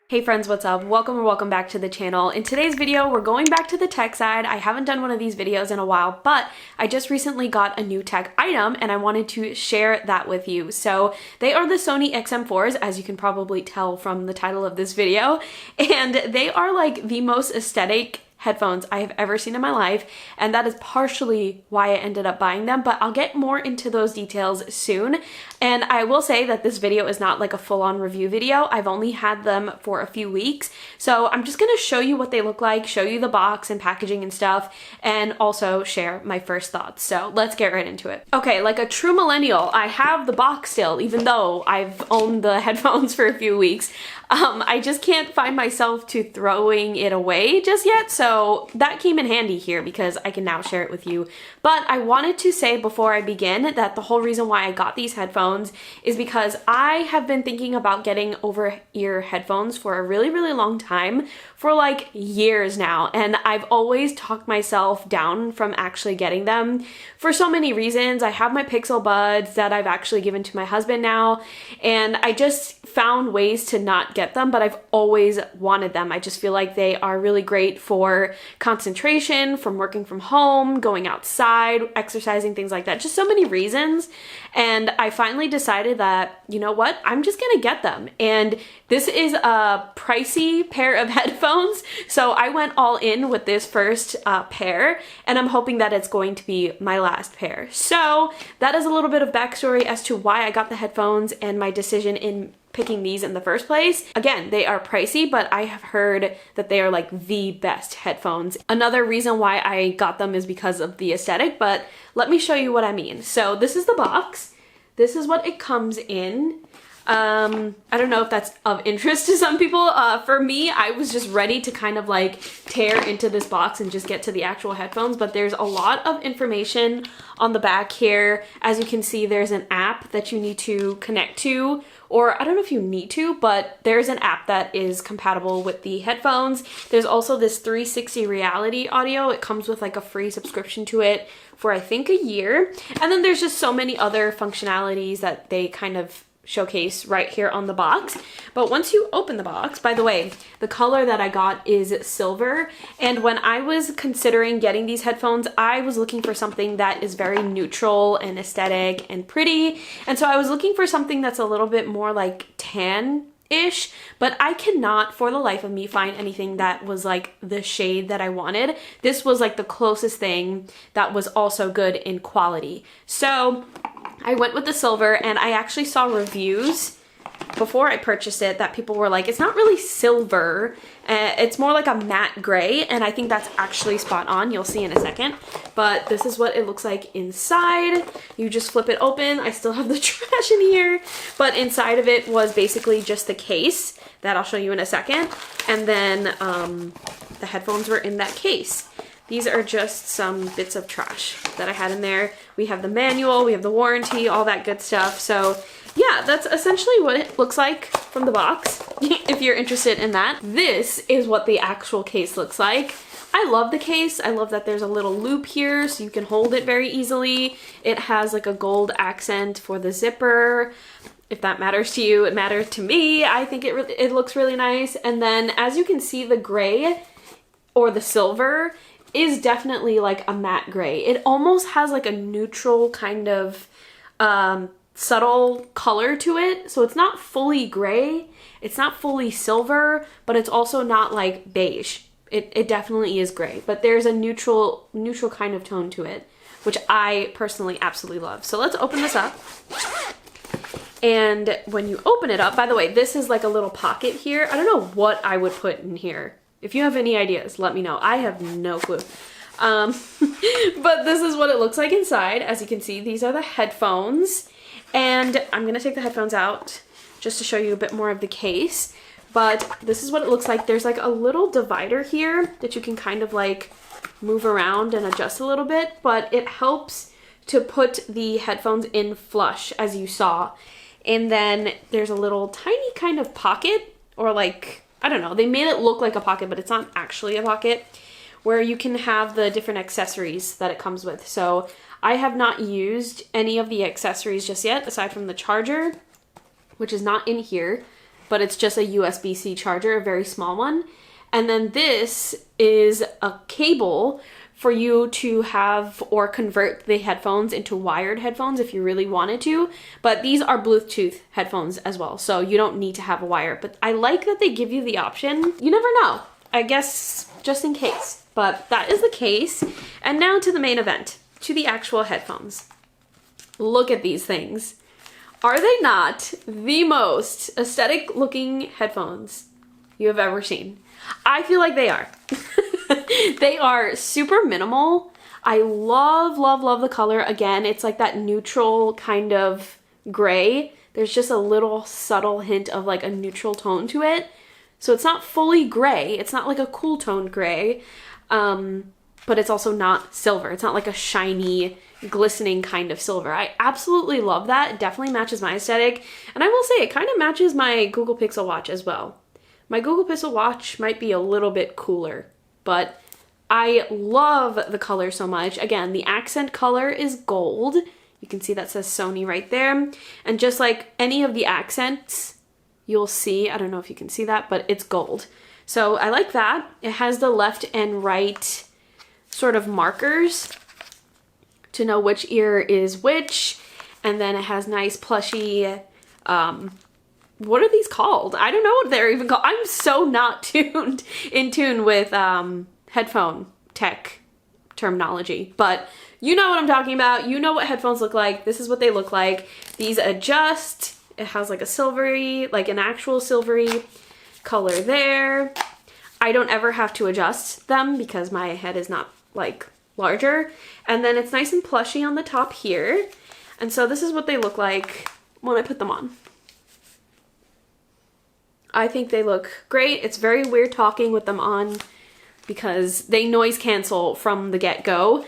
Hey friends, what's up? Welcome or welcome back to the channel. In today's video, we're going back to the tech side. I haven't done one of these videos in a while, but I just recently got a new tech item and I wanted to share that with you. So they are the Sony XM4s, as you can probably tell from the title of this video, and they are like the most aesthetic headphones I have ever seen in my life, and that is partially why I ended up buying them, but I'll get more into those details soon. And I will say that this video is not like a full-on review video. I've only had them for a few weeks, so I'm just gonna show you what they look like, show you the box and packaging and stuff, and also share my first thoughts. So let's get right into it. Okay, like a true millennial, I have the box still, even though I've owned the headphones for a few weeks. I just can't find myself to throwing it away just yet, so that came in handy here because I can now share it with you. But I wanted to say before I begin that the whole reason why I got these headphones is because I have been thinking about getting over-ear headphones for a really long time, for like years now, and I've always talked myself down from actually getting them for so many reasons. I have my Pixel Buds that I've actually given to my husband now, and I just found ways to not get them, but I've always wanted them. I just feel like they are really great for concentration, from working from home, going outside, exercising, things like that. Just so many reasons. And I finally decided that, you know what, I'm just gonna get them. And this is a pricey pair of headphones, so I went all in with this first pair, and I'm hoping that it's going to be my last pair. So that is a little bit of backstory as to why I got the headphones and my decision in picking these in the first place. Again, they are pricey, but I have heard that they are like the best headphones. Another reason why I got them is because of the aesthetic, but let me show you what I mean. So this is the box. This is what it comes in. I don't know if that's of interest to some people. For me, I was just ready to kind of like tear into this box and just get to the actual headphones, but there's a lot of information on the back here. As you can see, there's an app that you need to connect to, or I don't know if you need to, but there's an app that is compatible with the headphones. There's also this 360 reality audio. It comes with like a free subscription to it for I think a year. And then there's just so many other functionalities that they kind of showcase right here on the box. But once you open the box, by the way, the color that I got is silver, and when I was considering getting these headphones, I was looking for something that is very neutral and aesthetic and pretty, and so I was looking for something that's a little bit more like tan-ish, but I cannot for the life of me find anything that was like the shade that I wanted. This was like the closest thing that was also good in quality. So I went with the silver, and I actually saw reviews before I purchased it that people were like, it's not really silver, it's more like a matte gray, and I think that's actually spot on. You'll see in a second. But this is what it looks like inside. You just flip it open. I still have the trash in here, but inside of it was basically just the case that I'll show you in a second, and then the headphones were in that case. These are just some bits of trash that I had in there. We have the manual, we have the warranty, all that good stuff. So yeah, that's essentially what it looks like from the box, if you're interested in that. This is what the actual case looks like. I love the case. I love that there's a little loop here so you can hold it very easily. It has like a gold accent for the zipper. If that matters to you, it matters to me. I think it looks really nice. And then as you can see, the gray or the silver is definitely like a matte gray. It almost has like a neutral kind of subtle color to it. So it's not fully gray, it's not fully silver, but it's also not like beige. It definitely is gray, but there's a neutral kind of tone to it, which I personally absolutely love. So let's open this up. And when you open it up, by the way, this is like a little pocket here. I don't know what I would put in here. If you have any ideas, let me know. I have no clue. But this is what it looks like inside. As you can see, these are the headphones. And I'm gonna take the headphones out just to show you a bit more of the case. But this is what it looks like. There's like a little divider here that you can kind of like move around and adjust a little bit, but it helps to put the headphones in flush, as you saw. And then there's a little tiny kind of pocket, or like, I don't know, they made it look like a pocket, but it's not actually a pocket, where you can have the different accessories that it comes with. So I have not used any of the accessories just yet, aside from the charger, which is not in here. but it's just a USB-C charger, a very small one. And then this is a cable for you to have or convert the headphones into wired headphones if you really wanted to. But these are Bluetooth headphones as well, so you don't need to have a wire. But I like that they give you the option. You never know, I guess, just in case. But that is the case. And now to the main event, to the actual headphones. Look at these things. Are they not the most aesthetic looking headphones you have ever seen? I feel like they are. They are super minimal. I love, love, love the color. Again, it's like that neutral kind of gray. There's just a little subtle hint of like a neutral tone to it. So it's not fully gray. It's not like a cool toned gray, but it's also not silver. It's not like a shiny, glistening kind of silver. I absolutely love that. It definitely matches my aesthetic. And I will say it kind of matches my Google Pixel Watch as well. My Google Pixel Watch might be a little bit cooler, but I love the color so much. Again, the accent color is gold. You can see that says Sony right there. And just like any of the accents, you'll see, I don't know if you can see that, but it's gold. So I like that. It has the left and right sort of markers to know which ear is which. And then it has nice plushy, what are these called? I don't know what they're even called. I'm so not in tune with headphone tech terminology, but you know what I'm talking about. You know what headphones look like. This is what they look like. These adjust. It has like a silvery, like an actual silvery color there. I don't ever have to adjust them because my head is not like larger. And then it's nice and plushy on the top here. And so this is what they look like when I put them on. I think they look great. It's very weird talking with them on because they noise cancel from the get-go.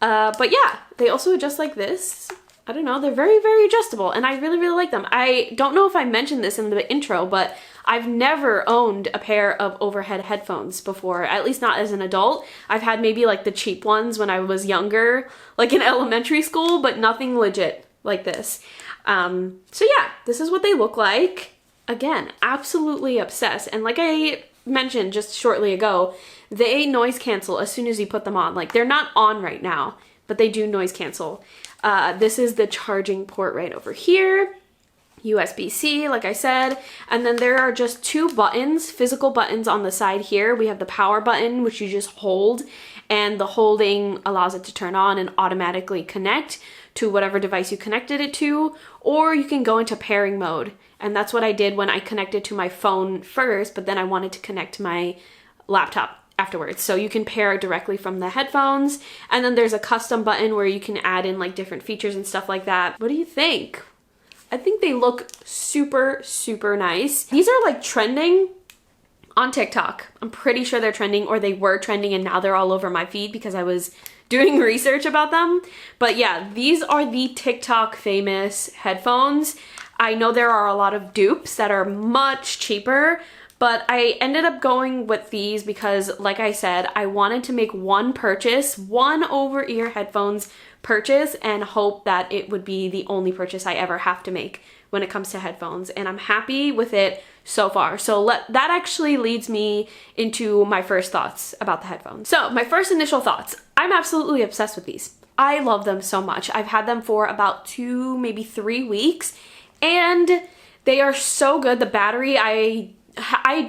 But yeah, they also adjust like this. I don't know, they're very, very adjustable and I really, really like them. I don't know if I mentioned this in the intro, but I've never owned a pair of overhead headphones before, at least not as an adult. I've had maybe like the cheap ones when I was younger, like in elementary school, but nothing legit like this. So yeah, this is what they look like. Again, absolutely obsessed. And like I mentioned just shortly ago, they noise cancel as soon as you put them on. Like they're not on right now, but they do noise cancel. This is the charging port right over here. USB-C, like I said. And then there are just two buttons, physical buttons on the side here. We have the power button, which you just hold, and the holding allows it to turn on and automatically connect to whatever device you connected it to, or you can go into pairing mode. And that's what I did when I connected to my phone first, but then I wanted to connect to my laptop afterwards. So you can pair directly from the headphones. And then there's a custom button where you can add in like different features and stuff like that. What do you think? I think they look super, super nice. These are like trending on TikTok. I'm pretty sure they're trending, or they were trending and now they're all over my feed because I was doing research about them. But yeah, these are the TikTok famous headphones. I know there are a lot of dupes that are much cheaper, but I ended up going with these because, like I said, I wanted to make one purchase, one over-ear headphones purchase, and hope that it would be the only purchase I ever have to make when it comes to headphones. And I'm happy with it so far. So that actually leads me into my first thoughts about the headphones. So my first initial thoughts, I'm absolutely obsessed with these. I love them so much. I've had them for about 2, maybe 3 weeks. And they are so good. The battery, I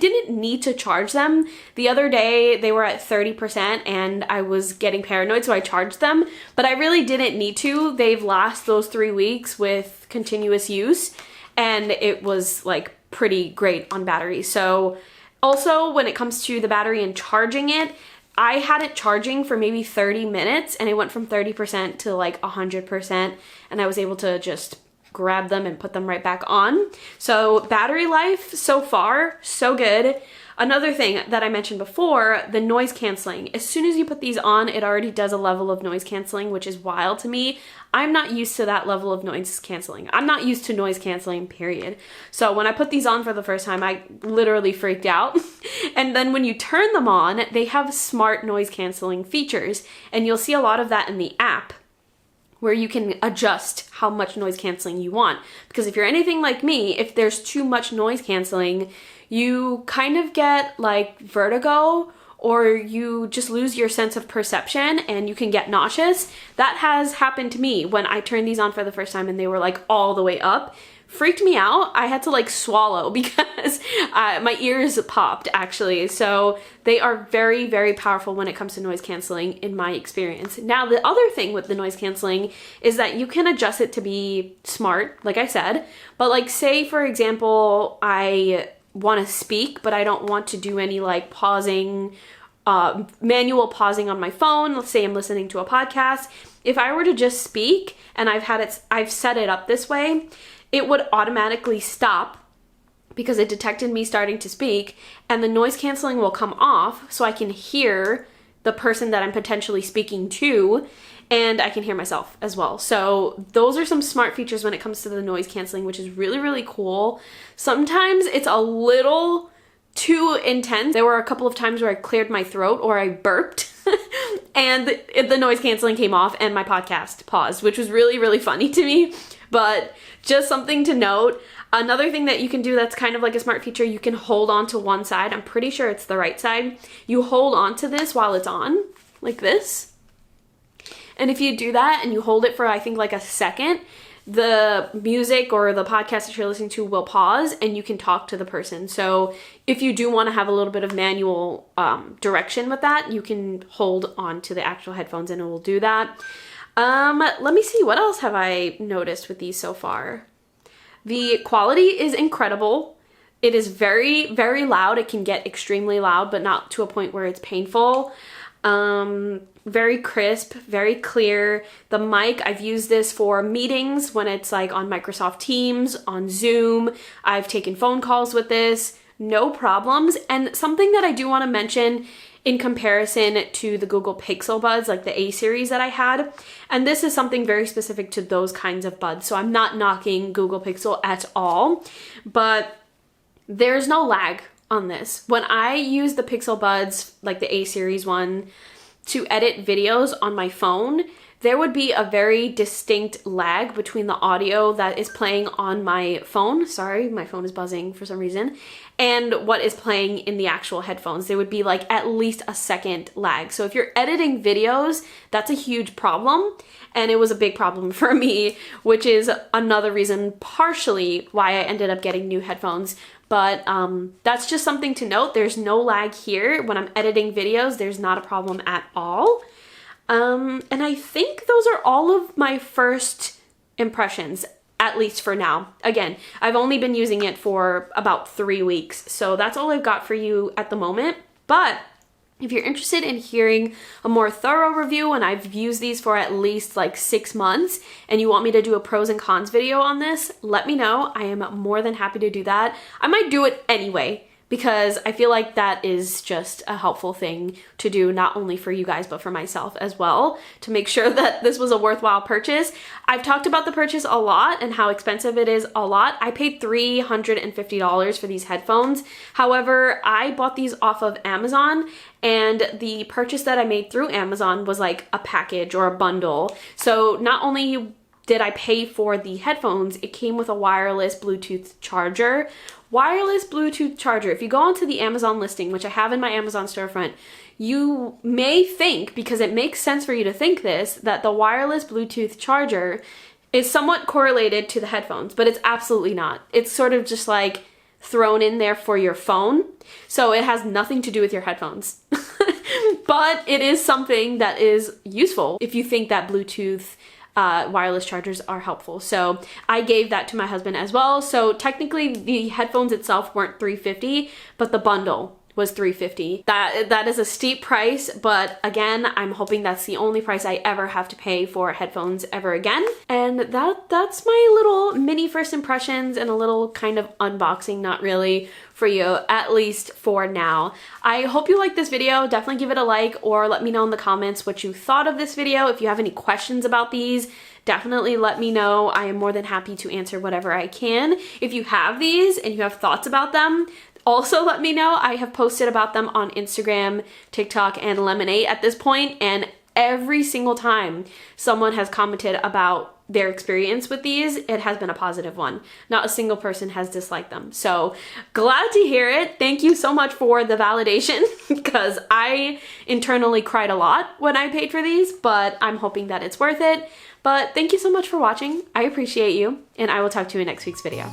didn't need to charge them. The other day they were at 30% and I was getting paranoid, so I charged them, but I really didn't need to. They've lasted those 3 weeks with continuous use and it was like pretty great on battery. So also when it comes to the battery and charging it, I had it charging for maybe 30 minutes and it went from 30% to like 100%, and I was able to just grab them and put them right back on. So battery life so far, so good. Another thing that I mentioned before, the noise canceling. As soon as you put these on, it already does a level of noise canceling, which is wild to me. I'm not used to that level of noise canceling. I'm not used to noise canceling, period. So when I put these on for the first time, I literally freaked out. And then when you turn them on, they have smart noise canceling features, and you'll see a lot of that in the app, where you can adjust how much noise canceling you want. Because if you're anything like me, if there's too much noise canceling, you kind of get like vertigo, or you just lose your sense of perception and you can get nauseous. That has happened to me when I turned these on for the first time and they were like all the way up. Freaked me out. I had to like swallow because my ears popped actually. So they are very, very powerful when it comes to noise canceling in my experience. Now, the other thing with the noise canceling is that you can adjust it to be smart, like I said, but like say for example, I want to speak, but I don't want to do any like pausing, manual pausing on my phone. Let's say I'm listening to a podcast. If I were to just speak and I've set it up this way, it would automatically stop because it detected me starting to speak, and the noise canceling will come off so I can hear the person that I'm potentially speaking to, and I can hear myself as well. So those are some smart features when it comes to the noise canceling, which is really, really cool. Sometimes it's a little too intense. There were a couple of times where I cleared my throat or I burped and the noise canceling came off and my podcast paused, which was really, really funny to me. But just something to note. Another thing that you can do that's kind of like a smart feature, you can hold on to one side. I'm pretty sure it's the right side. You hold on to this while it's on, like this. And if you do that and you hold it for, I think, like a second, the music or the podcast that you're listening to will pause and you can talk to the person. So if you do want to have a little bit of manual direction with that, you can hold on to the actual headphones and it will do that. Let me see, what else have I noticed with these so far? The quality is incredible. It is very, very loud. It can get extremely loud, but not to a point where it's painful. Very crisp, very clear. The mic, I've used this for meetings when it's like on Microsoft Teams, on Zoom. I've taken phone calls with this, no problems. And something that I do want to mention in comparison to the Google Pixel buds, like the A series that I had. And this is something very specific to those kinds of buds. So I'm not knocking Google Pixel at all, but there's no lag on this. When I use the Pixel buds, like the A series one, to edit videos on my phone, there would be a very distinct lag between the audio that is playing on my phone. Sorry, my phone is buzzing for some reason. And what is playing in the actual headphones. There would be like at least a second lag. So if you're editing videos, that's a huge problem. And it was a big problem for me, which is another reason partially why I ended up getting new headphones. But that's just something to note. There's no lag here. When I'm editing videos, there's not a problem at all. And I think those are all of my first impressions, at least for now. Again, I've only been using it for about 3 weeks, so that's all I've got for you at the moment. But if you're interested in hearing a more thorough review, and I've used these for at least like 6 months, and you want me to do a pros and cons video on this, let me know. I am more than happy to do that. I might do it anyway, because I feel like that is just a helpful thing to do, not only for you guys, but for myself as well, to make sure that this was a worthwhile purchase. I've talked about the purchase a lot and how expensive it is a lot. I paid $350 for these headphones. However, I bought these off of Amazon, and the purchase that I made through Amazon was like a package or a bundle. So not only did I pay for the headphones, it came with a wireless Bluetooth charger. Wireless Bluetooth charger. If you go onto the Amazon listing, which I have in my Amazon storefront, you may think, because it makes sense for you to think this, that the wireless Bluetooth charger is somewhat correlated to the headphones, but it's absolutely not. It's sort of just like thrown in there for your phone. So it has nothing to do with your headphones. But it is something that is useful if you think that Bluetooth wireless chargers are helpful. So I gave that to my husband as well. So technically the headphones itself weren't $350, but the bundle was $350. That is a steep price, but again, I'm hoping that's the only price I ever have to pay for headphones ever again. And that's my little mini first impressions and a little kind of unboxing, not really, for you, at least for now. I hope you liked this video. Definitely give it a like, or let me know in the comments what you thought of this video. If you have any questions about these, definitely let me know. I am more than happy to answer whatever I can. If you have these and you have thoughts about them, also let me know. I have posted about them on Instagram, TikTok, and Lemonade at this point, and every single time someone has commented about their experience with these, it has been a positive one. Not a single person has disliked them. So glad to hear it. Thank you so much for the validation because I internally cried a lot when I paid for these, but I'm hoping that it's worth it. But thank you so much for watching. I appreciate you, and I will talk to you in next week's video.